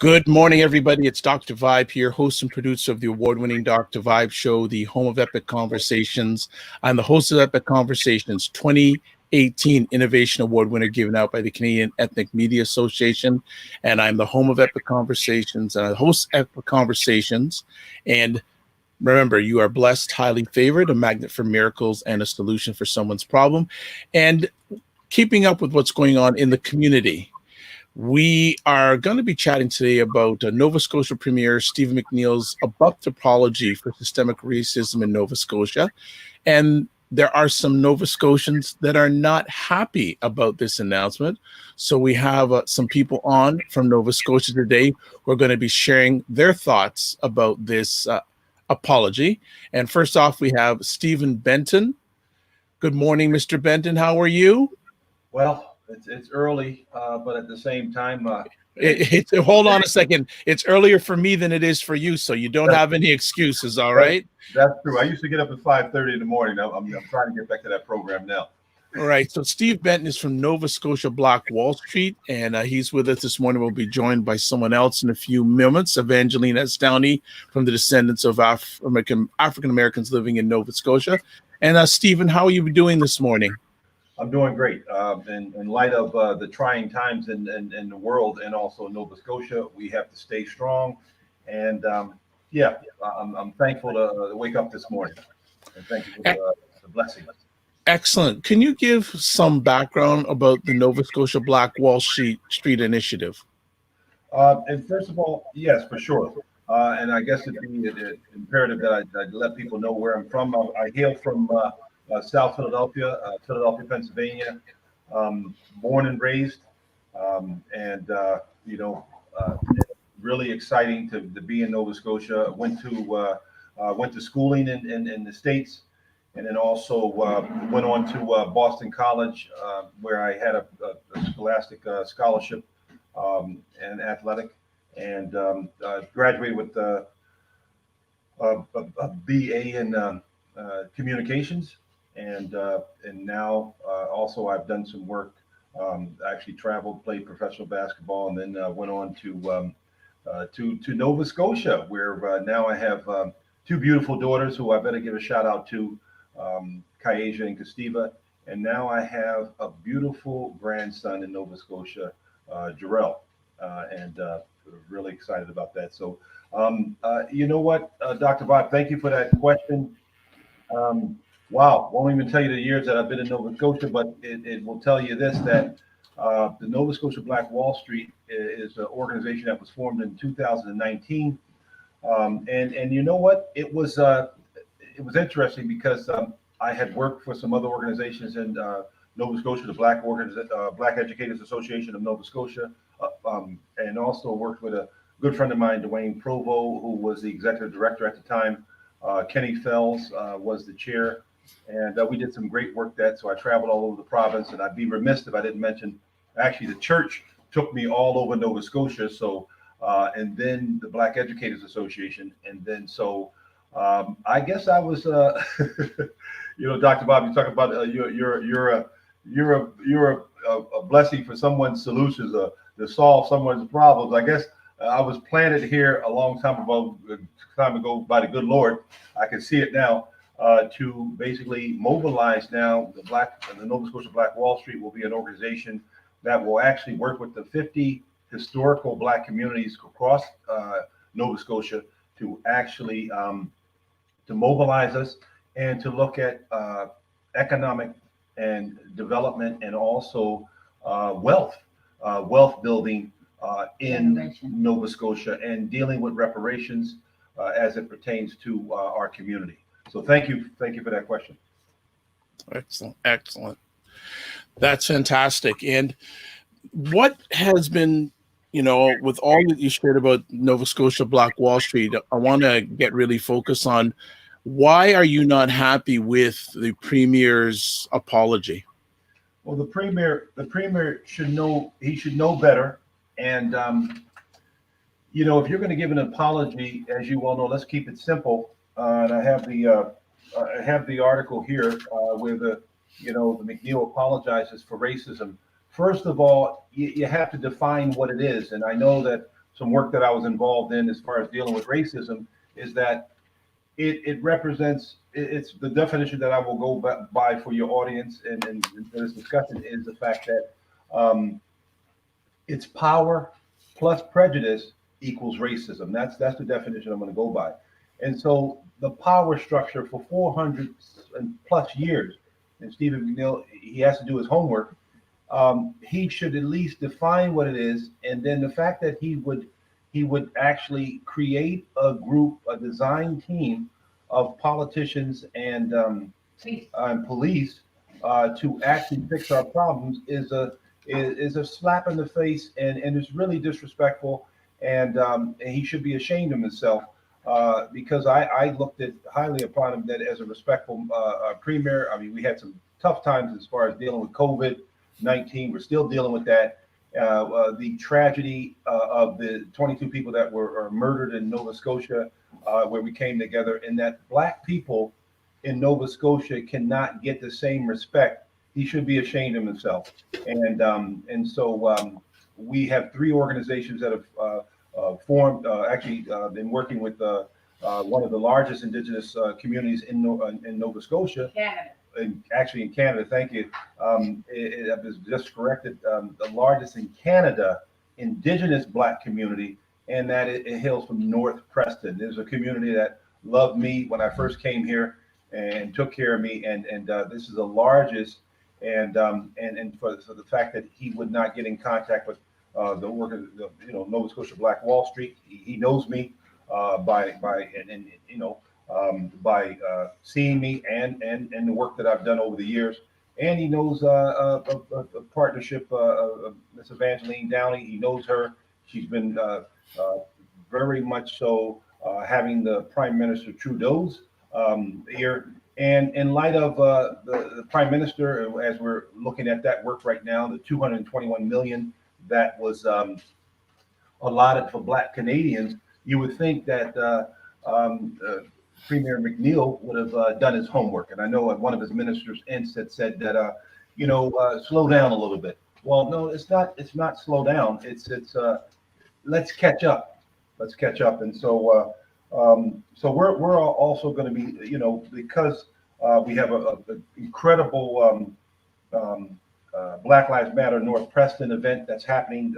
Good morning, everybody. It's Dr. Vibe here, host and producer of the award-winning Dr. Vibe show, the home of Epic Conversations. I'm the host of Epic Conversations 2018 Innovation Award winner given out by the Canadian Ethnic Media Association. And I'm the home of Epic Conversations, and I host Epic Conversations. And remember, you are blessed, highly favored, a magnet for miracles, and a solution for someone's problem. And keeping up with what's going on in the community. We are going to be chatting today about Nova Scotia Premier Stephen McNeil's abrupt apology for systemic racism in Nova Scotia. And there are some Nova Scotians that are not happy about this announcement. So we have some people on from Nova Scotia today who are going to be sharing their thoughts about this apology. And first off, we have Stephen Benton. Good morning, Mr. Benton. How are you? Well, it's early, but at the same time, hold on a second. It's earlier for me than it is for you, so you don't have any excuses. All right. That's true. I used to get up at 5:30 in the morning. I'm trying to get back to that program now. All right. So Steve Benton is from Nova Scotia Black Wall Street, and he's with us this morning. We'll be joined by someone else in a few moments. Evangeline S. Downey from the Descendants of African Americans living in Nova Scotia. And Stephen, how are you doing this morning? I'm doing great. In light of the trying times in the world and also Nova Scotia, we have to stay strong. And I'm thankful to wake up this morning. And thank you for the blessing. Excellent. Can you give some background about the Nova Scotia Black Wall Street Initiative? And first of all, yes, for sure. And I guess it'd be imperative that I let people know where I'm from. I hail from South Philadelphia, Pennsylvania, born and raised, really exciting to be in Nova Scotia. Went to schooling in the States, and then also went on to Boston College, where I had a scholastic scholarship and athletic, and graduated with a BA in communications. And now also I've done some work. Actually traveled, played professional basketball, and then went on to Nova Scotia, where now I have two beautiful daughters who I better give a shout out to, Kayasia and Castiva. And now I have a beautiful grandson in Nova Scotia, Jarrell, and really excited about that. So you know what, Dr. Bob, thank you for that question. Wow, won't even tell you the years that I've been in Nova Scotia, but it will tell you this, that the Nova Scotia Black Wall Street is an organization that was formed in 2019. And you know what? It was interesting because I had worked for some other organizations in Nova Scotia, the Black Educators Association of Nova Scotia, and also worked with a good friend of mine, Dwayne Provo, who was the executive director at the time. Kenny Fells was the chair. And we did some great work so I traveled all over the province, and I'd be remiss if I didn't mention, actually the church took me all over Nova Scotia. So, and then the Black Educators Association. And then, so I guess I was, Dr. Bob, you talk about you're a blessing for someone's solutions, to solve someone's problems. I guess I was planted here a long time ago by the good Lord. I can see it now. To basically mobilize now the Nova Scotia Black Wall Street will be an organization that will actually work with the 50 historical Black communities across Nova Scotia to actually to mobilize us and to look at economic and development, and also wealth building in Nova Scotia, and dealing with reparations as it pertains to our community. So thank you for that question. Excellent. That's fantastic. And what has been, with all that you shared about Nova Scotia Black Wall Street, I want to get really focused on, why are you not happy with the Premier's apology? Well, the Premier should know better. And if you're going to give an apology, as you all know, let's keep it simple. And I have the article here where the McNeil apologizes for racism. First of all, you have to define what it is. And I know that some work that I was involved in as far as dealing with racism, is that it represents, it's the definition that I will go by for your audience and this discussion is the fact that it's power plus prejudice equals racism. That's the definition I'm going to go by. And so the power structure for 400 and plus years, and Stephen McNeil, he has to do his homework. He should at least define what it is, and then the fact that he would actually create a group, a design team of politicians and police to actually fix our problems is a slap in the face, and it's really disrespectful, and he should be ashamed of himself because I looked at highly upon him that as a respectful premier. I mean, we had some tough times as far as dealing with COVID-19. We're still dealing with that. The tragedy of the 22 people that were murdered in Nova Scotia, where we came together, and that Black people in Nova Scotia cannot get the same respect. He should be ashamed of himself. And so we have 3 organizations that have formed, been working with one of the largest Indigenous communities in Nova Scotia. Canada. Actually in Canada, thank you. It was just corrected, the largest in Canada Indigenous Black community, and that it hails from North Preston. There's a community that loved me when I first came here and took care of me, and this is the largest, and for the fact that he would not get in contact with the work of Nova Scotia Black Wall Street. He knows me by seeing me and the work that I've done over the years. And he knows a partnership, Miss Evangeline Downey. He knows her. She's been very much so having the Prime Minister Trudeau's ear. And in light of the Prime Minister, as we're looking at that work right now, the $221 million that was allotted for Black Canadians, you would think that Premier McNeil would have done his homework. And I know one of his ministers, Ince, had said that, slow down a little bit. Well, no, it's not. It's not slow down. It's let's catch up. Let's catch up. And so we're also going to be, because we have an incredible Black Lives Matter North Preston event that's happening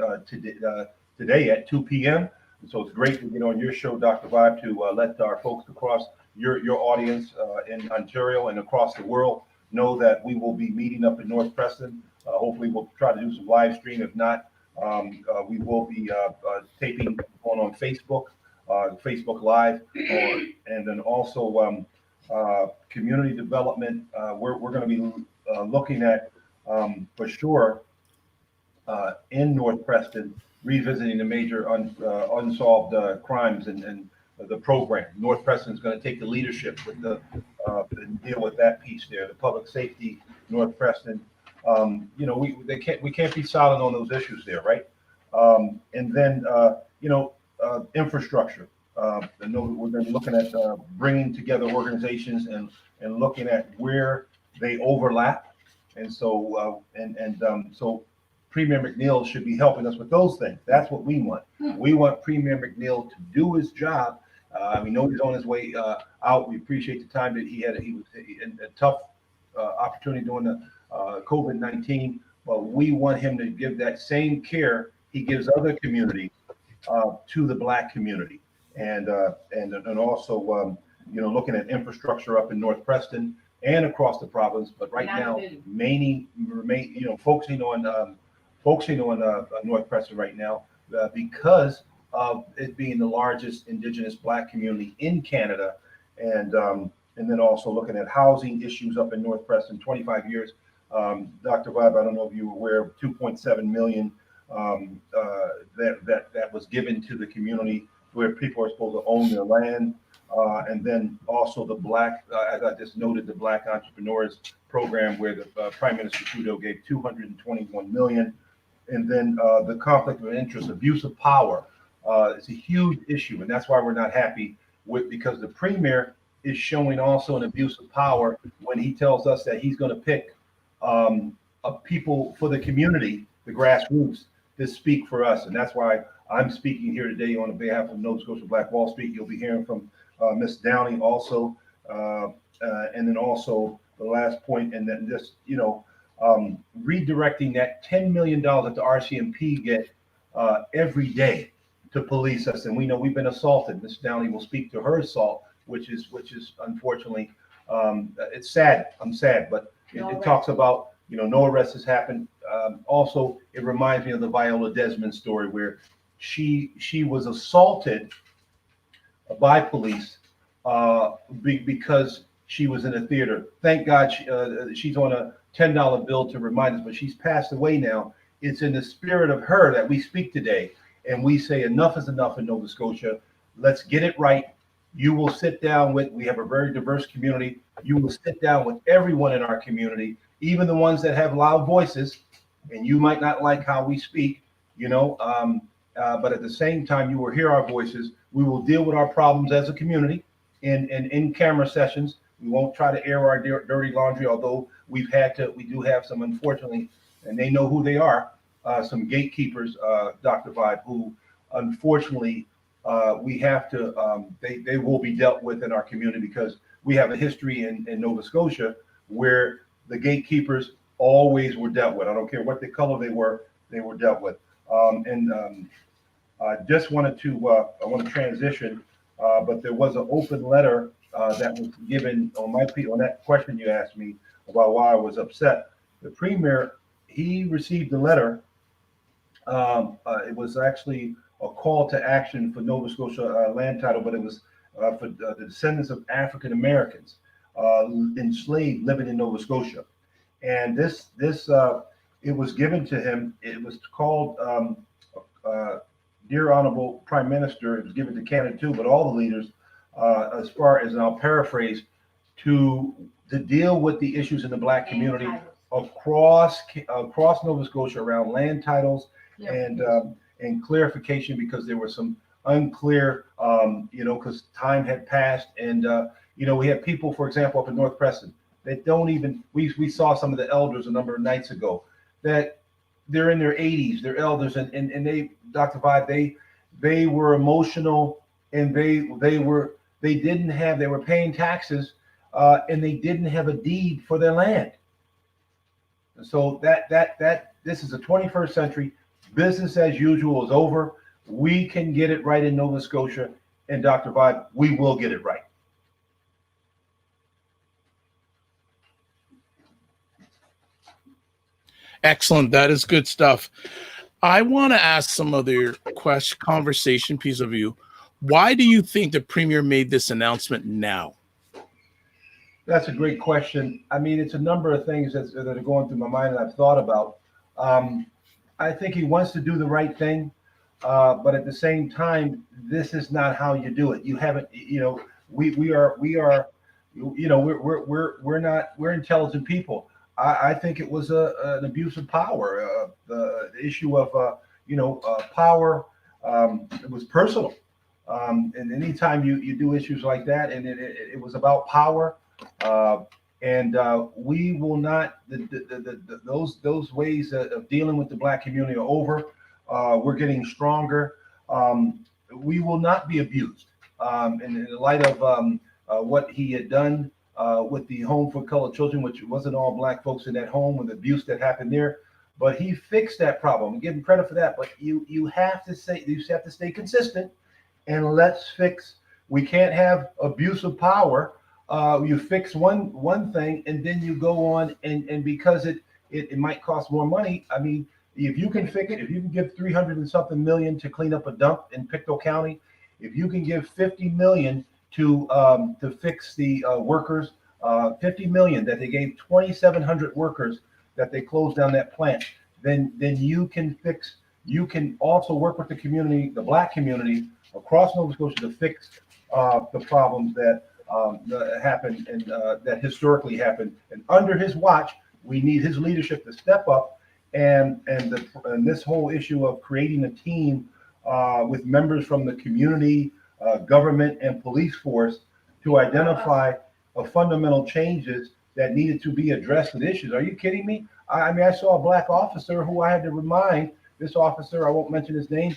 today at 2 p.m. And so it's great to get on your show, Dr. Vibe, to let our folks across your audience in Ontario and across the world know that we will be meeting up in North Preston. Hopefully we'll try to do some live stream. If not, we will be taping on Facebook, Facebook Live, and then also community development. We're going to be looking at, for sure, in North Preston, revisiting the major unsolved crimes and the program. North Preston is going to take the leadership with and deal with that piece there. The public safety, North Preston. We can't be silent on those issues there, right? And then infrastructure. We're going to be looking at bringing together organizations and looking at where they overlap, and so so Premier McNeil should be helping us with those things. That's what we want. We want Premier McNeil to do his job. We know he's on his way out. We appreciate the time that he was in a tough opportunity during the COVID-19, but we want him to give that same care he gives other communities to the Black community, and also looking at infrastructure up in North Preston and across the province. But right now, focusing on North Preston right now because of it being the largest Indigenous Black community in Canada, and then also looking at housing issues up in North Preston. 25 years, Dr. Vibe, I don't know if you were aware of 2.7 million that was given to the community where people are supposed to own their land, and then also the Black, as I just noted, the Black Entrepreneurs Program where the Prime Minister Trudeau gave 221 million. And then the conflict of interest, abuse of power. It's a huge issue, and that's why we're not happy because the Premier is showing also an abuse of power when he tells us that he's going to pick people for the community, the grassroots, to speak for us. And that's why I'm speaking here today on behalf of Nova Scotia Black Wall Street. You'll be hearing from Miss Downey also, and then also the last point, and then just redirecting that $10 million that the RCMP get every day to police us. And we know we've been assaulted. Miss Downey will speak to her assault, which is unfortunately, it's sad. I'm sad, but it talks about, no arrest has happened. Also, it reminds me of the Viola Desmond story where she was assaulted by police because she was in a theater. Thank God she's on a $10 bill to remind us, but she's passed away now. It's in the spirit of her that we speak today, and we say enough is enough in Nova Scotia. Let's get it right. You will sit down we have a very diverse community. You will sit down with everyone in our community, even the ones that have loud voices, and you might not like how we speak, but at the same time, you will hear our voices. We will deal with our problems as a community in camera sessions. We won't try to air our dirty laundry, although we do have some, unfortunately, and they know who they are, some gatekeepers, Dr. Vibe, who unfortunately we have to, they will be dealt with in our community because we have a history in Nova Scotia where the gatekeepers always were dealt with. I don't care what the color they were dealt with. I just wanted to, I want to transition, but there was an open letter that was given on that question you asked me about why I was upset. The Premier, he received a letter. It was actually a call to action for Nova Scotia land title, but it was for the descendants of African Americans enslaved living in Nova Scotia. And this it was given to him. It was called Dear Honorable Prime Minister. It was given to Canada too, but all the leaders, as far as, and I'll paraphrase, to deal with the issues in the Black community across Nova Scotia around land titles and clarification, because there were some unclear, because time had passed, and we have people, for example, up in North Preston that don't even. We saw some of the elders a number of nights ago that they're in their 80s, they're elders, and they, Dr. Vibe, they were emotional, and they were paying taxes, and they didn't have a deed for their land. So that this is the 21st century. Business as usual is over. We can get it right in Nova Scotia, and Dr. Vibe, we will get it right. Excellent. That is good stuff. I want to ask some other conversation piece of you. Why do you think the Premier made this announcement now? That's a great question. I mean, it's a number of things that are going through my mind that I've thought about. I think he wants to do the right thing, but at the same time, this is not how you do it. You haven't, we're intelligent people. I think it was an abuse of power. The issue of power. It was personal, and anytime you do issues like that, and it was about power. We will not. Those ways of dealing with the Black community are over. We're getting stronger. We will not be abused. In the light of what he had done with the home for colored children, which wasn't all Black folks in that home, with abuse that happened there, but he fixed that problem. Give him credit for that. But you have to stay consistent, and let's fix. We can't have abuse of power. You fix one thing, and then you go on, and because it might cost more money. I mean, if you can fix it, if you can give $300 and something million to clean up a dump in Pictou County, if you can give $50 million to fix the workers, $50 million that they gave 2,700 workers that they closed down that plant, then you can fix. You can also work with the community, the Black community across Nova Scotia, to fix the problems that happened and that historically happened. And under his watch, we need his leadership to step up, and this whole issue of creating a team with members from the community, government, and police force to identify fundamental changes that needed to be addressed with issues. Are you kidding me? I mean, I saw a Black officer who I had to remind. This officer, I won't mention his name,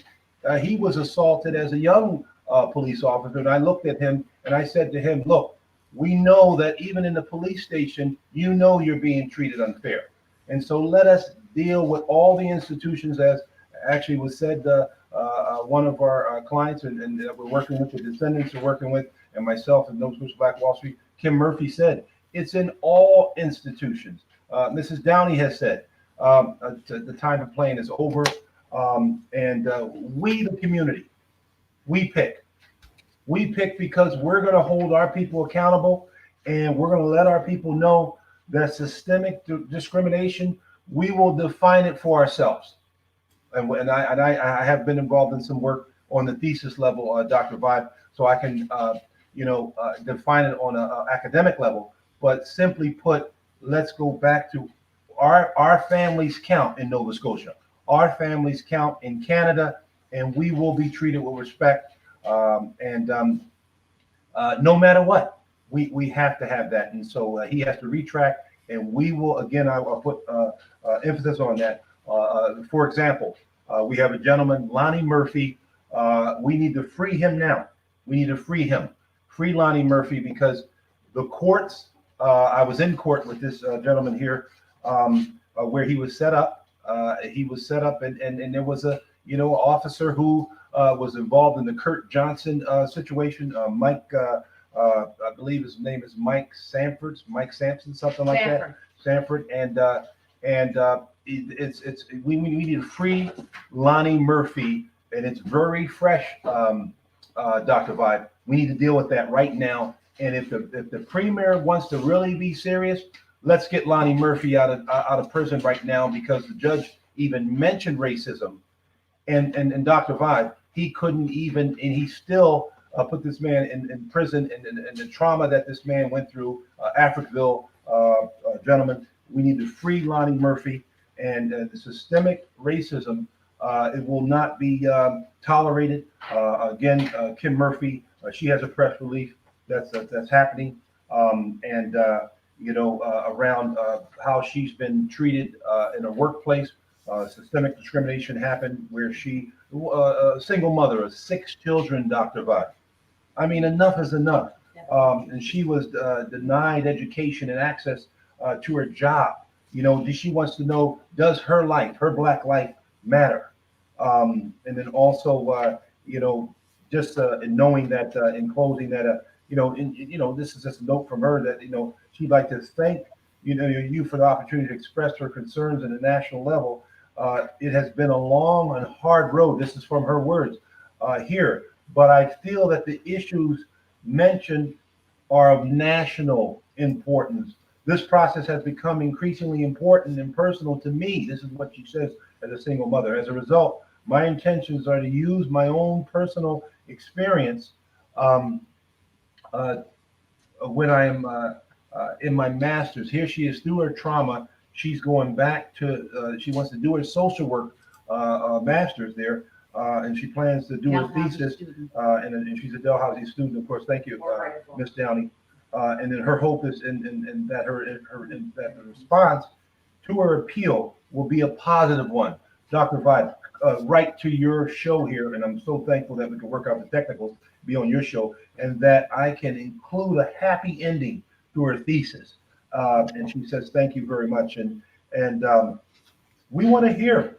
He was assaulted as a young police officer, and I looked at him and I said to him, "Look, we know that even in the police station, you know you're being treated unfair, and so let us deal with all the institutions." As actually was said, one of our clients and that we're working with, the Descendants are working with, and myself and Nova Scotia Black Wall Street, Kim Murphy said, it's in all institutions. Mrs. Downey has said, the time of playing is over, and we, the community, we pick. We pick because we're going to hold our people accountable, and we're going to let our people know that systemic discrimination, we will define it for ourselves. And I have been involved in some work on the thesis level, Dr. Vibe, so I can define it on an academic level. But simply put, let's go back to our families count in Nova Scotia. Our families count in Canada, and we will be treated with respect. No matter what, we have to have that. And so he has to retract, and we will, again, I'll put emphasis on that. For example, we have a gentleman, Lonnie Murphy. We need to free him now. We need to free him. Free Lonnie Murphy, because the courts, I was in court with this gentleman here, where he was set up. And there was a officer who was involved in the Kurt Johnson situation. Mike, I believe his name is Mike Sampson, something like that. Sanford, and we need to free Lonnie Murphy, and it's very fresh, Dr. Vibe. We need to deal with that right now. And if the premier wants to really be serious, let's get Lonnie Murphy out of prison right now, because the judge even mentioned racism. And Dr. Vibe, he couldn't even, and he still put this man in prison, and the trauma that this man went through, Africville, gentlemen, we need to free Lonnie Murphy, and the systemic racism, it will not be tolerated. Again, Kim Murphy, she has a press release that's happening, around how she's been treated in her workplace. Systemic discrimination happened where she, a single mother of 6 children, Dr. Vibe. I mean, enough is enough. And she was denied education and access to her job. She wants to know, does her life, her Black life, matter? And then also, just in knowing that, in closing, that, this is just a note from her that, she'd like to thank, you for the opportunity to express her concerns at a national level. It has been a long and hard road. This is from her words here. But I feel that the issues mentioned are of national importance. This process has become increasingly important and personal to me. This is what she says as a single mother. As a result, my intentions are to use my own personal experience when I am in my master's. Here she is through her trauma. She's going back to, she wants to do her social work master's there. And she plans to do her thesis, and she's a Dalhousie student, of course. Thank you, Miss Downey. And then her hope is in that that the response to her appeal will be a positive one. Dr. Vibe, right to your show here, and I'm so thankful that we can work out the technicals, be on your show, and that I can include a happy ending to her thesis. And she says, thank you very much. And we want to hear.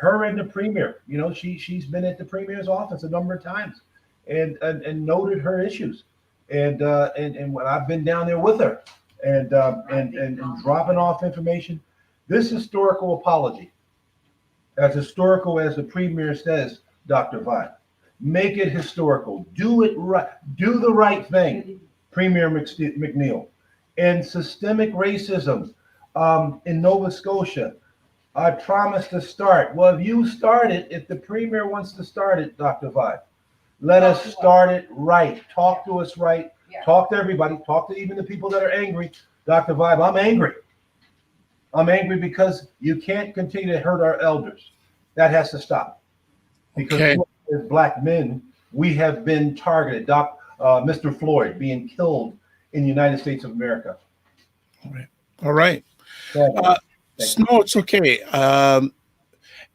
Her and the premier, she's been at the premier's office a number of times, and noted her issues, and when I've been down there with her, and dropping off information. This historical apology, as historical as the premier says, Dr. Vibe, make it historical. Do it right. Do the right thing, Premier McNeil. And systemic racism in Nova Scotia, I promise to start. Well, if you start it, if the premier wants to start it, Dr. Vibe, let us start it right. Talk to us right. Yeah. Talk to everybody. Talk to even the people that are angry. Dr. Vibe, I'm angry. I'm angry because you can't continue to hurt our elders. That has to stop. Because as Black men, we have been targeted. Mr. Floyd being killed in the United States of America. All right. No, it's okay.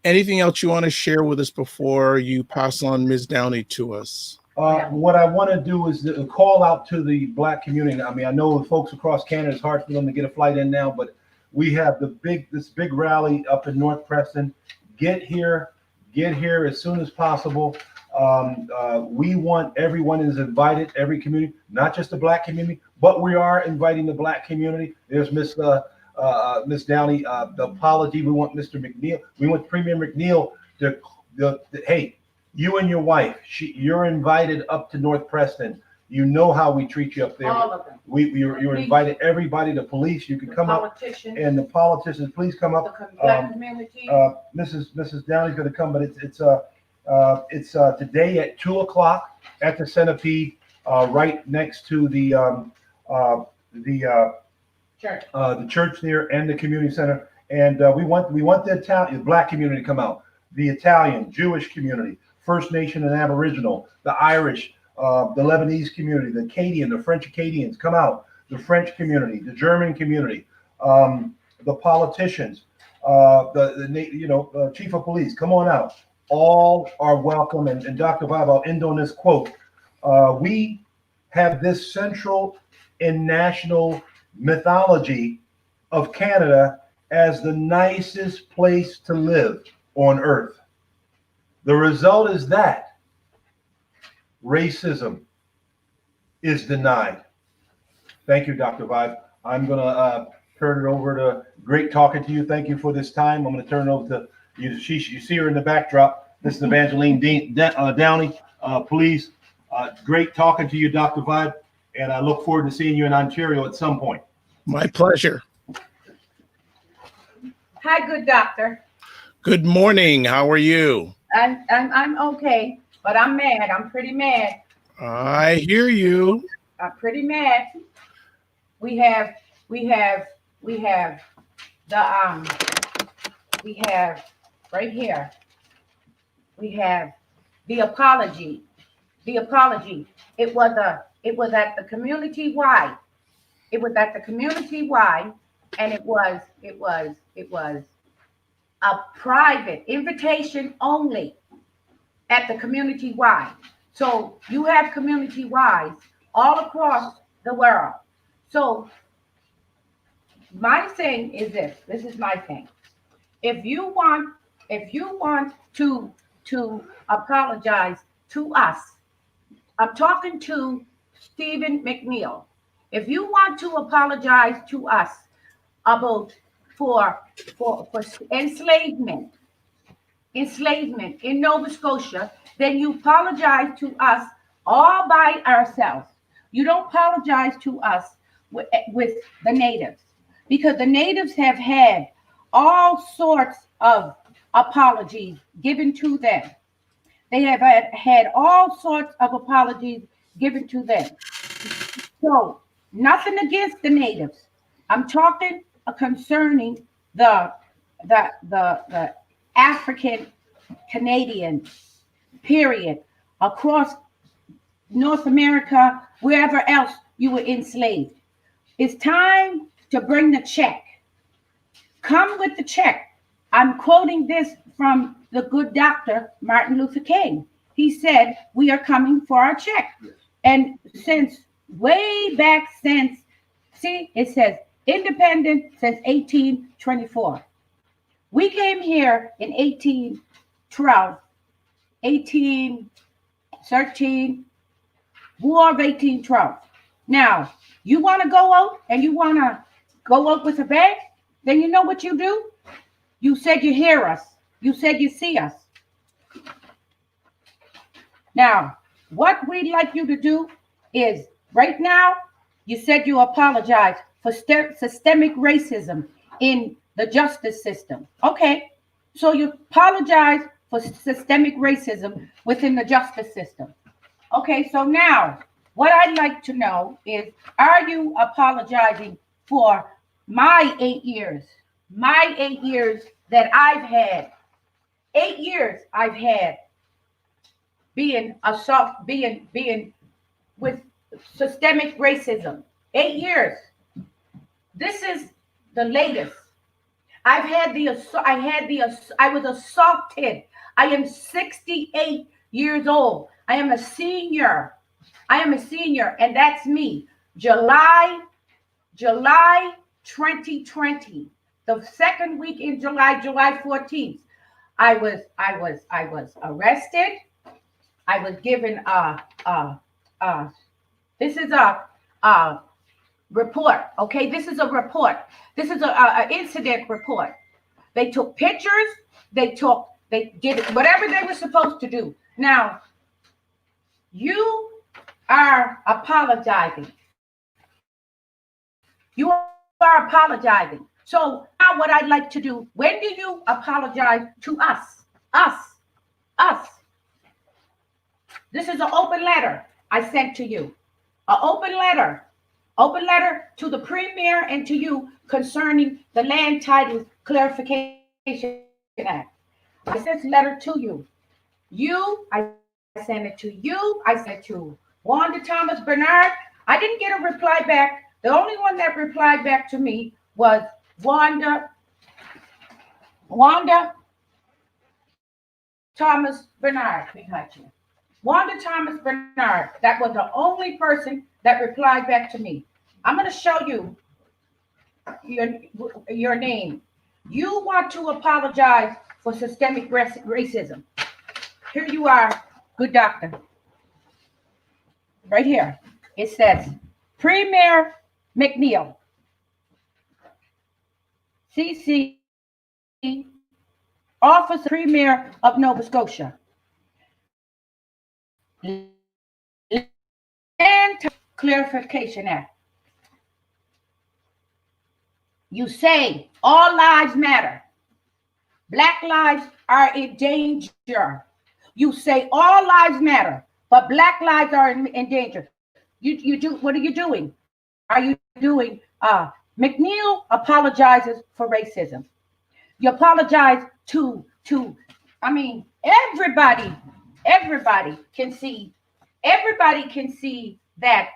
Anything else you want to share with us before you pass on Ms. Downey to us? What I want to do is call out to the Black community. I mean, I know the folks across Canada, it's hard for them to get a flight in now, but we have this big rally up in North Preston. Get here as soon as possible. We want everyone is invited, every community, not just the Black community, but we are inviting the Black community. There's Miss Downey, the apology. We want Mr. McNeil. We want Premier McNeil to hey, you and your wife, you're invited up to North Preston. You know how we treat you up there. All of them. You're invited, everybody, the police, you can come up, and the politicians, please come up. The Black community. Mrs. Downey's gonna come, but it's today at 2:00 at the Centipede, right next to the Church. The church there and the community center. And we want the Black community to come out, the Italian, Jewish community, First Nation and Aboriginal, the Irish, the Lebanese community, the Acadian, the French Acadians, come out, the French community, the German community, the politicians, the chief of police, come on out. All are welcome. And Dr. Vibe, I'll end on this quote. We have this central and national mythology of Canada as the nicest place to live on earth. The result is that racism is denied. Thank you, Dr. Vibe. I'm going to turn it over to, great talking to you. Thank you for this time. I'm going to turn it over to you. You see her in the backdrop. This is Evangeline Downey. Please, great talking to you, Dr. Vibe. And I look forward to seeing you in Ontario at some point. My pleasure. Hi, good doctor. Good morning. How are you? I'm okay, but I'm mad. I'm pretty mad. I hear you. I'm pretty mad. We have right here. We have the apology. The apology. It was at the community wide. It was at the community wide, and it was a private invitation only at the community wide. So you have community wide all across the world. So my thing is this. This is my thing. If you want to apologize to us, I'm talking to Stephen McNeil. If you want to apologize to us about for enslavement in Nova Scotia, then you apologize to us all by ourselves. You don't apologize to us with the natives, because the natives have had all sorts of apologies given to them. They have had all sorts of apologies given to them. So nothing against the natives. I'm talking concerning the African Canadian period across North America, wherever else you were enslaved. It's time to bring the check. Come with the check. I'm quoting this from the good Dr. Martin Luther King. He said, we are coming for our check. Yes. And since way back since, see, it says independent since 1824. We came here in 1812, 1813, War of 1812. Now, you want to go out and you want to go out with a bag? Then you know what you do? You said you hear us. You said you see us. Now, what we'd like you to do is, right now, you said you apologize for systemic racism in the justice system. Okay, so you apologize for systemic racism within the justice system. Okay, so now, what I'd like to know is, are you apologizing for my 8 years? My 8 years that I've had. 8 years I've had being with systemic racism. 8 years. This is the latest. I was assaulted. I am 68 years old. I am a senior. And that's me. July 2020. The second week in July 14th. I was arrested. I was given this is a report. Okay, this is a report. This is a incident report. They took pictures. They did whatever they were supposed to do. Now, you are apologizing. You are apologizing. So now what I'd like to do, when do you apologize to us? Us. This is an open letter I sent to you. An open letter to the Premier and to you concerning the Land Titles Clarification Act. I sent this letter to you. I sent it to you. I sent it to Wanda Thomas Bernard. I didn't get a reply back. The only one that replied back to me was Wanda Thomas Bernard. Wanda Thomas Bernard. That was the only person that replied back to me. I'm going to show you your name. You want to apologize for systemic racism. Here you are, good doctor. Right here. It says, Premier McNeil, CC, Office of Premier of Nova Scotia. Land Clarification Act. You say all lives matter. Black lives are in danger. You say all lives matter, but Black lives are in danger. You do. What are you doing? Are you doing? McNeil apologizes for racism. You apologize to. I mean, everybody can see. Everybody can see that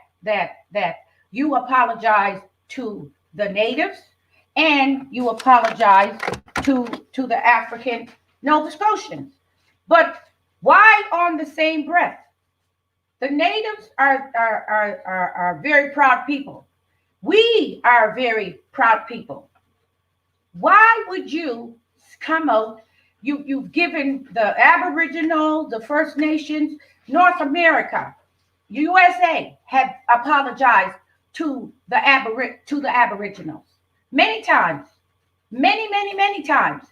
you apologize to the natives and you apologize to the African Nova Scotians. But why on the same breath? The natives are very proud people. We are very proud people. Why would you come out? You've given the Aboriginal, the First Nations, North America, USA have apologized to the Aboriginals many times, many times.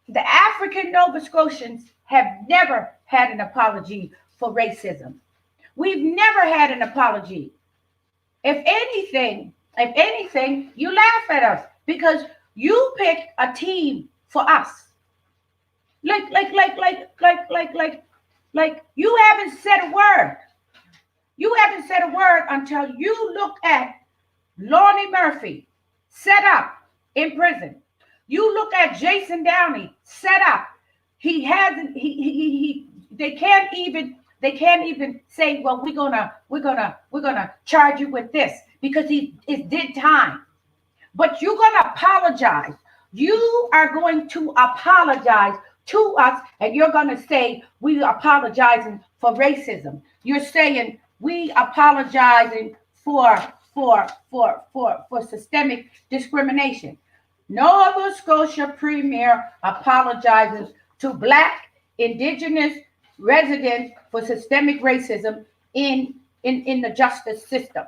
The African Nova Scotians have never had an apology for racism. We've never had an apology. If anything, you laugh at us because you pick a team for us. Like you haven't said a word. You haven't said a word until you look at Lonnie Murphy set up in prison. You look at Jason Downey set up. He hasn't. They can't even say, well, we're gonna charge you with this because he did time. But you're gonna apologize. You are going to apologize to us, and you're gonna say we apologizing for racism. You're saying we apologizing for systemic discrimination. Nova Scotia Premier apologizes to Black, Indigenous residents for systemic racism in the justice system.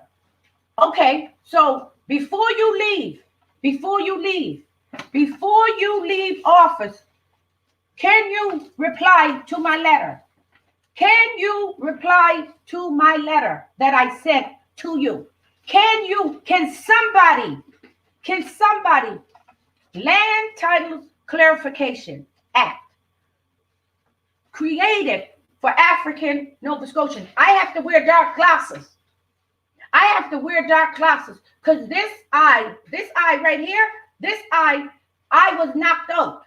Okay, so before you leave office, can you reply to my letter? Can you reply to my letter that I sent to you? Can somebody, Land Titles Clarification Act, created for African Nova Scotians. I have to wear dark glasses. Because this eye right here, I was knocked out.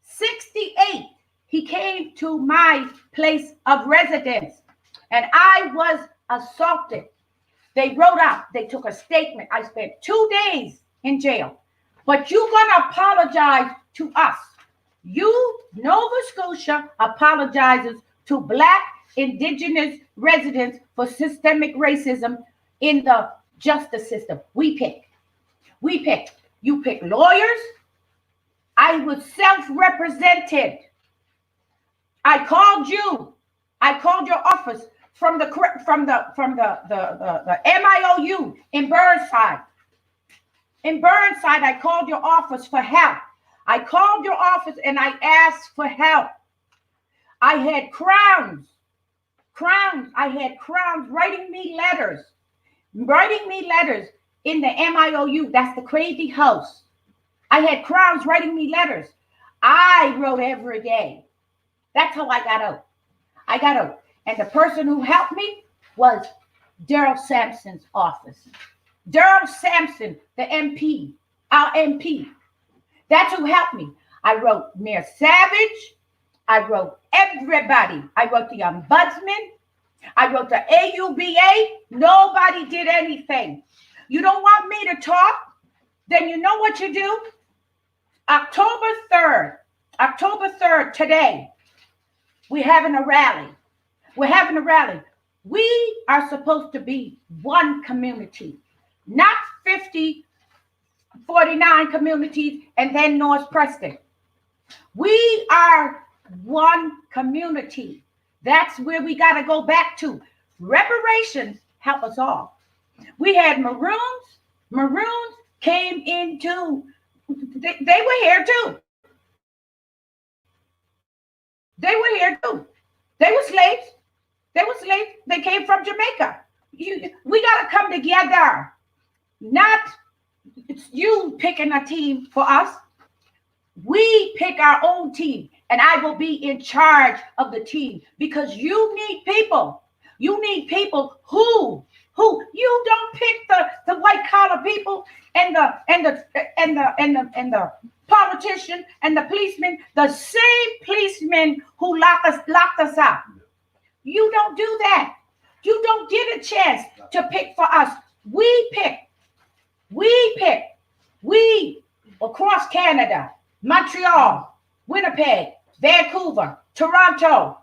68, he came to my place of residence and I was assaulted. They wrote out, they took a statement. I spent 2 days in jail. but you're going to apologize to us. You, Nova Scotia, apologizes to Black Indigenous residents for systemic racism in the justice system. We pick. You pick lawyers. I was self-represented. I called you. I called your office from the MIOU in Burnside. In Burnside, I called your office for help. I called your office and I asked for help. I had crowns. I had crowns writing me letters in the MIOU. That's the crazy house. I had crowns writing me letters. I wrote every day. That's how I got out. And the person who helped me was Daryl Sampson's office. Daryl Sampson, the MP, our MP. That's who helped me. I wrote Mayor Savage. I wrote everybody. I wrote the Ombudsman. I wrote the AUBA. Nobody did anything. You don't want me to talk? Then you know what you do? October 3rd, today, we're having a rally. We are supposed to be one community, not 49 communities and then North Preston. We are one community. That's where we got to go back to. Reparations help us all. We had Maroons. Maroons came into, they were here too. They were slaves. They came from Jamaica. We got to come together. Not you picking a team for us. We pick our own team, and I will be in charge of the team because you need people. You need people who you don't pick the white collar people and the politician and the policeman, the same policemen who locked us up. You don't do that. You don't get a chance to pick for us. We pick across Canada, Montreal, Winnipeg, Vancouver, Toronto,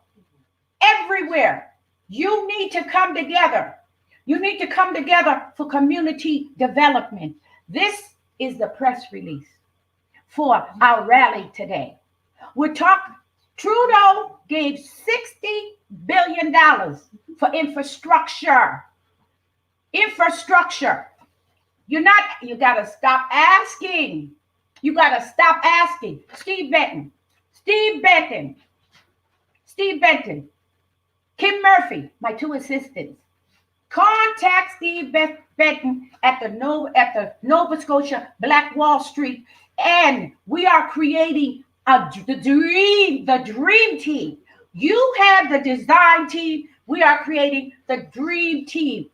everywhere. You need to come together. You need to come together for community development. This is the press release for our rally today. We're talking, Trudeau gave $60 billion for infrastructure. You gotta stop asking. Steve Benton, Kim Murphy, my two assistants. Contact Steve Benton at the Nova Scotia Black Wall Street, and we are creating the dream team. You have the design team. We are creating the dream team.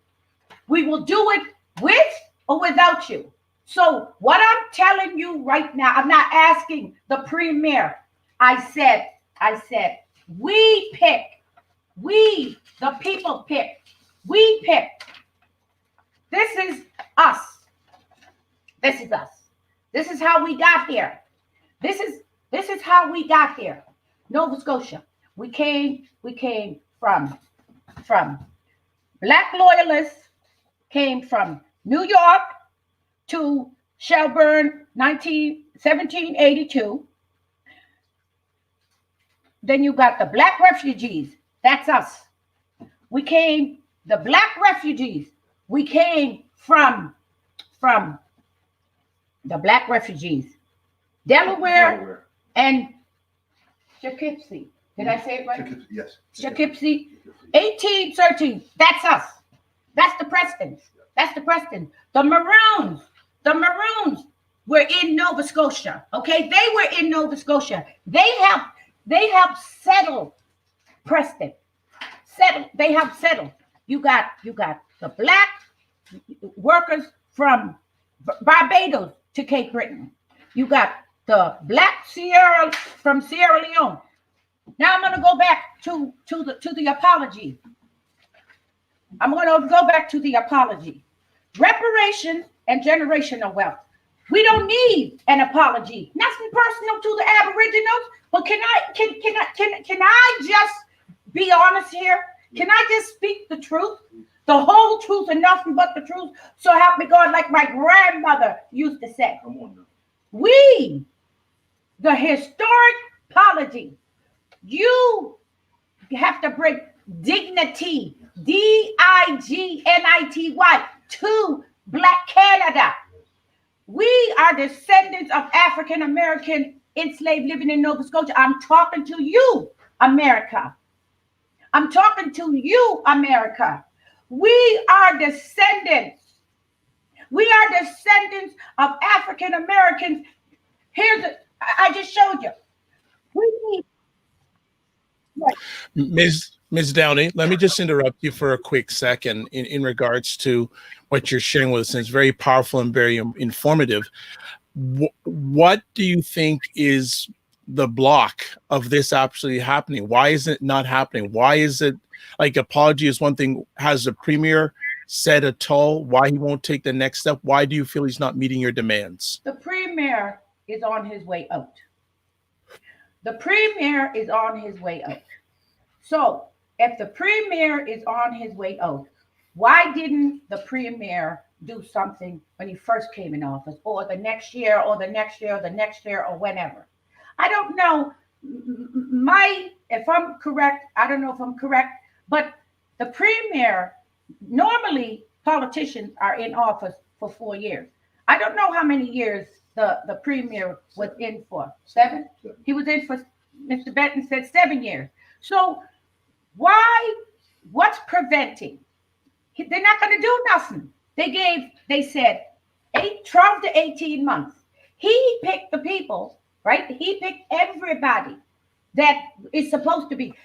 We will do it with or without you. So what I'm telling you right now, I'm not asking the premier. I said, we pick. We, the people, pick. We pick. This is us. This is how we got here. This is how we got here. Nova Scotia. We came from Black loyalists, came from New York to Shelburne, 1782. Then you got the Black refugees. That's us. The Black refugees. We came from the Black refugees. Delaware. And Poughkeepsie. Did I say it right? Poughkeepsie, yes. Poughkeepsie. 1813. That's us. That's the Prestons. The Maroons were in Nova Scotia. Okay, they were in Nova Scotia. They helped settle Preston. They have settled. You got the Black workers from Barbados to Cape Breton. You got the Black from Sierra Leone. Now I'm going to go back to the apology. Reparations and generational wealth. We don't need an apology. Nothing personal to the Aboriginals, but can I just be honest here? Can I just speak the truth? The whole truth and nothing but the truth. So help me God, like my grandmother used to say. Come on now. We, the historic apology, you have to bring dignity, dignity, to Black Canada. We are descendants of African American enslaved living in Nova Scotia. I'm talking to you, America. I'm talking to you, America. We are descendants. We are descendants of African Americans. I just showed you. We need. Ms. Downey, let me just interrupt you for a quick second in regards to what you're sharing with us. And it's very powerful and very informative. What do you think is the block of this actually happening? Why is it not happening? Why is it like apology is one thing? Has the premier said at all why he won't take the next step? Why do you feel he's not meeting your demands? The premier is on his way out. The premier is on his way out. So if the premier is on his way out, why didn't the premier do something when he first came in office, or the next year, or the next year, or the next year, or whenever? I don't know. If I'm correct, I don't know if I'm correct, but the premier, normally politicians are in office for 4 years. I don't know how many years the premier was in for. 7? He was in for, Mr. Benton said 7 years. So what's preventing? They're not going to do nothing. They said 12 to 18 months. He picked the people, right? He picked everybody that is supposed to be.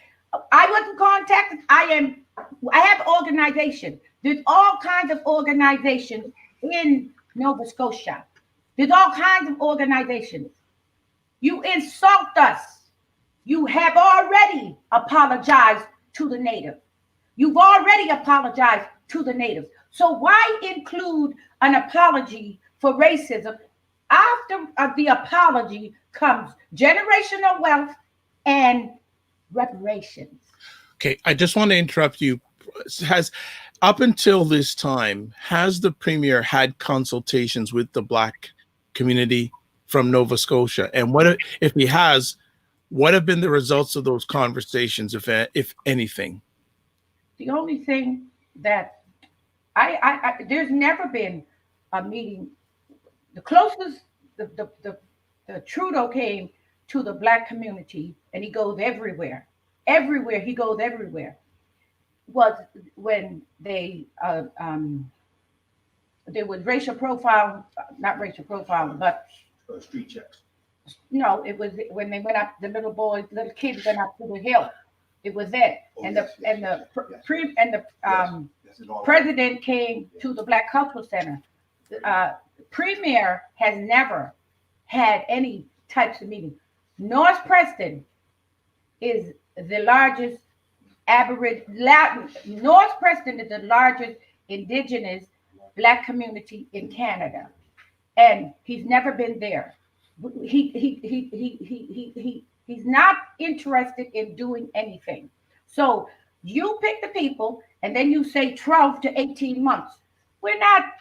I wasn't contacted. I have organization. There's all kinds of organizations in Nova Scotia. There's all kinds of organizations. You insult us. You have already apologized to the native. You've already apologized to the natives. So why include an apology for racism? After the apology comes generational wealth and reparations. Okay, I just want to interrupt you. Up until this time, has the premier had consultations with the Black community from Nova Scotia? And if he has, what have been the results of those conversations, if anything? The only thing that there's never been a meeting. The closest the Trudeau came to the Black community, and he goes everywhere. Everywhere he goes, everywhere. Was when there was racial profile, not racial profile, but street checks. No, it was when they went up. The little kids went up to the hill. It was it, president came to the Black Cultural Center. Premier has never had any types of meeting. North Preston is the largest North Preston is the largest Indigenous Black community in Canada, and he's never been there. He's not interested in doing anything. So you pick the people, and then you say 12 to 18 months. We're not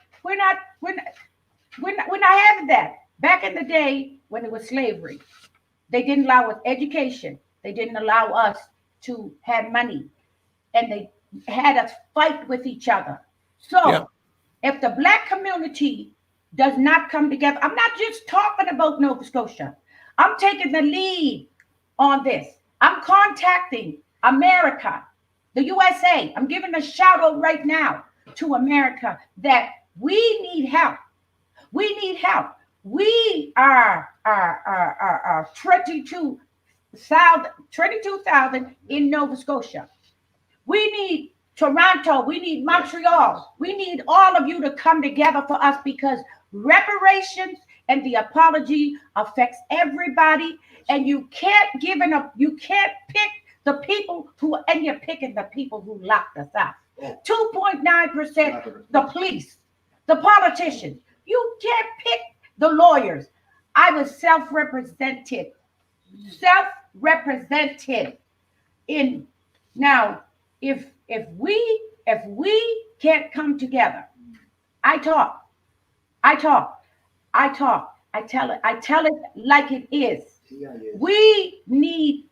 having that. Back in the day when it was slavery, they didn't allow us education. They didn't allow us to have money, and they had us fight with each other. So if the Black community does not come together, I'm not just talking about Nova Scotia. I'm taking the lead on this. I'm contacting America, the USA. I'm giving a shout out right now to America that we need help. We need help. We are 22,000 in Nova Scotia. We need Toronto. We need Montreal. We need all of you to come together for us, because reparations and the apology affects everybody. And you can't pick the people and you're picking the people who locked us out. 2.9%, the police, the politicians. You can't pick the lawyers. I was self-represented. Self-represented. In now, if we can't come together, I talk. I tell it like it is. We need,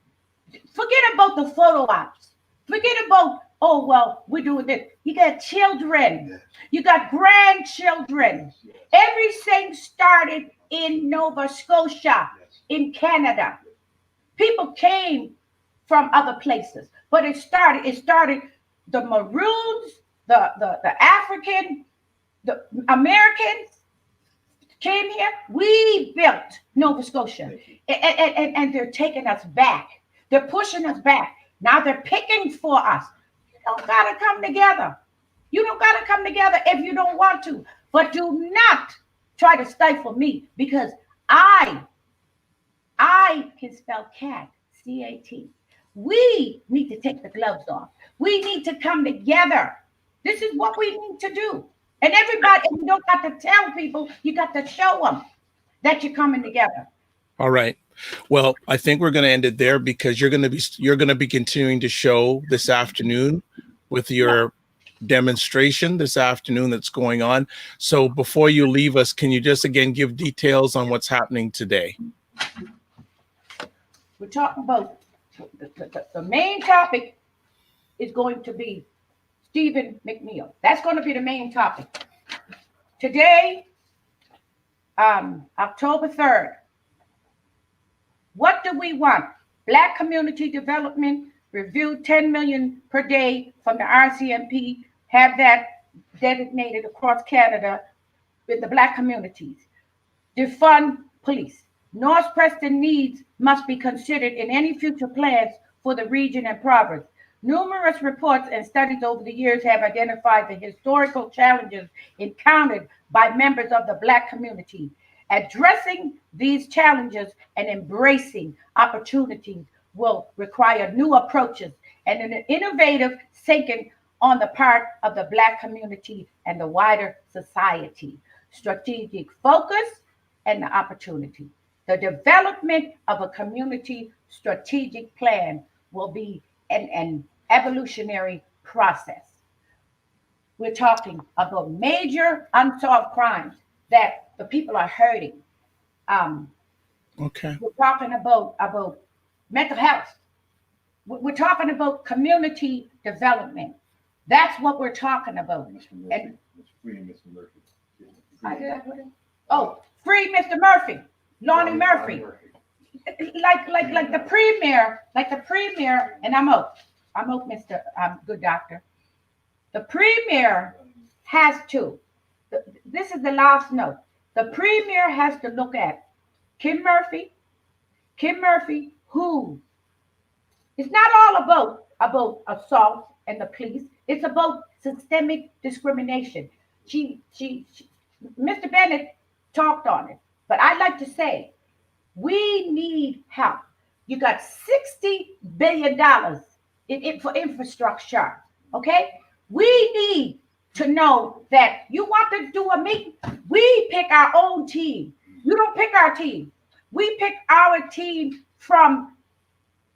forget about the photo ops. Forget about, oh, well, we're doing this. You got children. You got grandchildren. Everything started in Nova Scotia, in Canada. People came from other places, but it started the Maroons, the African, the Americans came here. We built Nova Scotia, and they're taking us back. They're pushing us back. Now they're picking for us. You don't gotta come together. You don't gotta come together if you don't want to. But do not try to stifle me, because I can spell cat, C-A-T. We need to take the gloves off. We need to come together. This is what we need to do. And everybody, you don't got to tell people, you got to show them that you're coming together. All right. Well, I think we're going to end it there, because you're going to be continuing to show this afternoon with your demonstration this afternoon that's going on. So before you leave us, can you just again give details on what's happening today? We're talking about the main topic is going to be Stephen McNeil. That's going to be the main topic. Today, October 3rd, what do we want? Black community development, review 10 million per day from the RCMP, have that designated across Canada with the Black communities. Defund police. North Preston needs must be considered in any future plans for the region and province. Numerous reports and studies over the years have identified the historical challenges encountered by members of the Black community. Addressing these challenges and embracing opportunities will require new approaches and an innovative thinking on the part of the Black community and the wider society. Strategic focus and the opportunity. The development of a community strategic plan will be an evolutionary process. We're talking about major unsolved crimes that the people are hurting. Okay. We're talking about mental health. We're talking about community development. That's what we're talking about. And Free Mr. Murphy. Free Mr. Murphy, Lonnie Murphy. Like the premier, and I'm out, Mr. Good Doctor. The premier has to, this is the last note. The premier has to look at Kim Murphy, who it's not all about assault and the police. It's about systemic discrimination. She Mr. Bennett talked on it, but I'd like to say we need help. You got $60 billion for infrastructure. Okay, we need to know that you want to do a meeting. We pick our own team. You don't pick our team. We pick our team from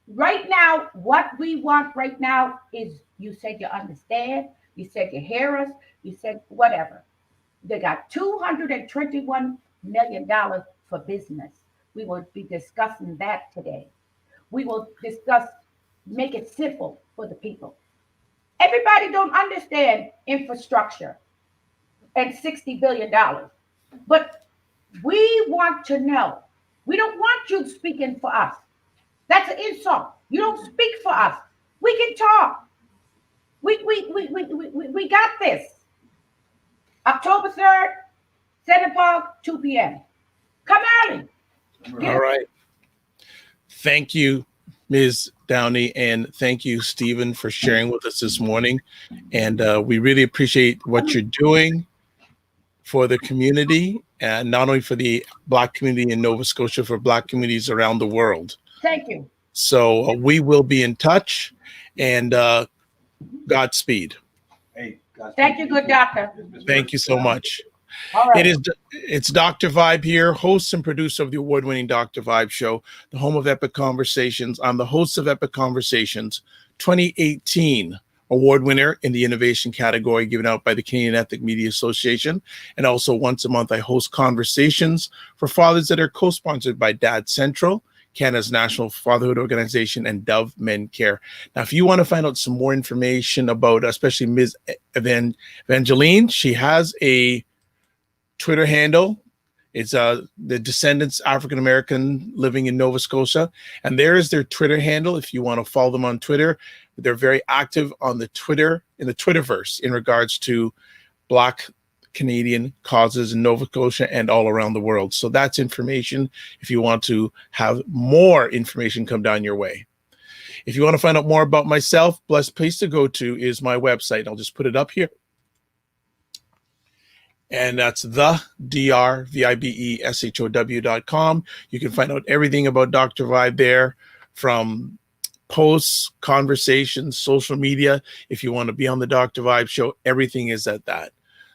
right now. What we want right now is, you said you understand, you said you hear us, you said whatever. They got $221 million for business. We will be discussing that today. We will discuss, make it simple for the people. Everybody don't understand infrastructure and $60 billion. But we want to know. We don't want you speaking for us. That's an insult. You don't speak for us. We can talk. We got this. October 3rd, Center Park, 2 p.m. Come early. All right. Thank you, Ms. Downey, and thank you, Stephen, for sharing with us this morning. And we really appreciate what you're doing for the community, and not only for the Black community in Nova Scotia, for Black communities around the world. Thank you. So we will be in touch, and Godspeed. Hey, thank you, good doctor. Thank you so much. All right. It's Dr. Vibe here, host and producer of the award-winning Dr. Vibe show, the home of Epic Conversations. I'm the host of Epic Conversations 2018 award winner in the innovation category given out by the Canadian Ethnic Media Association. And also once a month, I host conversations for fathers that are co-sponsored by Dad Central, Canada's national fatherhood organization, and Dove Men Care. Now, if you want to find out some more information about, especially Ms. Evangeline, she has a Twitter handle. It's the Descendants African American living in Nova Scotia, and there is their Twitter handle. If you want to follow them on Twitter, they're very active on the Twitter, in the Twitterverse, in regards to Black Canadian causes in Nova Scotia and all around the world. So that's information if you want to have more information come down your way. If you want to find out more about myself, best place to go to is my website. I'll just put it up here. And that's the drvibeshow.com. You can find out everything about Dr. Vibe there, from posts, conversations, social media. If you want to be on the Dr. Vibe show, everything is at that.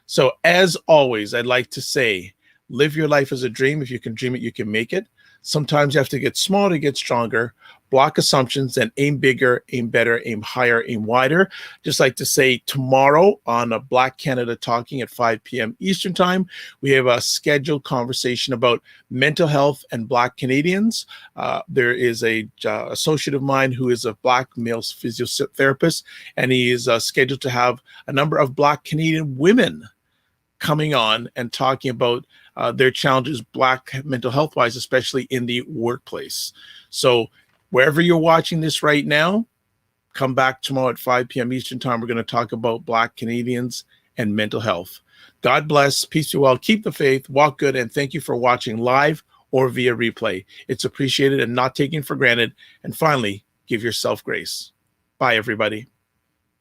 So as always, I'd like to say, live your life as a dream. If you can dream it, you can make it. Sometimes you have to get small to get stronger. Block assumptions and aim bigger, aim better, aim higher, aim wider. Just like to say, tomorrow on a Black Canada Talking at 5 p.m. Eastern Time, we have a scheduled conversation about mental health and Black Canadians. There is a associate of mine who is a Black male physiotherapist, and he is scheduled to have a number of Black Canadian women coming on and talking about their challenges, Black mental health wise, especially in the workplace. So wherever you're watching this right now, come back tomorrow at 5 p.m. Eastern Time. We're going to talk about Black Canadians and mental health. God bless, peace be well, keep the faith, walk good, and thank you for watching live or via replay. It's appreciated and not taken for granted. And finally, give yourself grace. Bye, everybody.